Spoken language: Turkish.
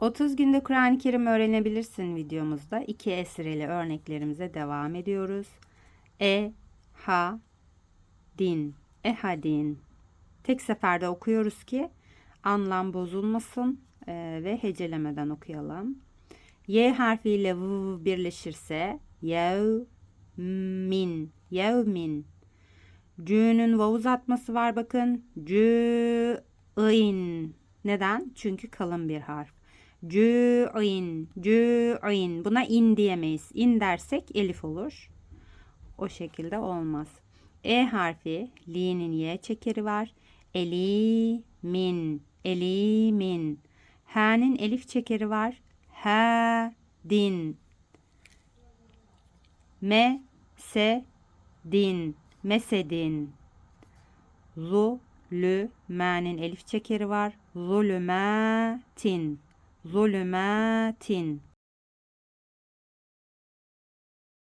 30 günde Kur'an-ı Kerim öğrenebilirsin videomuzda 2 esreli örneklerimize devam ediyoruz. Ha, din, ehadin. Tek seferde okuyoruz ki anlam bozulmasın ve hecelemeden okuyalım. Y harfiyle v birleşirse yevmin, yevmin. C'nün vav uzatması var bakın. C'in. Neden? Çünkü kalın bir harf. C'in, c'in. Buna in diyemeyiz. İn dersek elif olur. O şekilde olmaz. E harfi, li'nin y çekeri var. Elimin, elimin. H'nin elif çekeri var. Din. Din. Mesedin. Zulüme'nin elif çekeri var. Zulümetin. Zulümetin.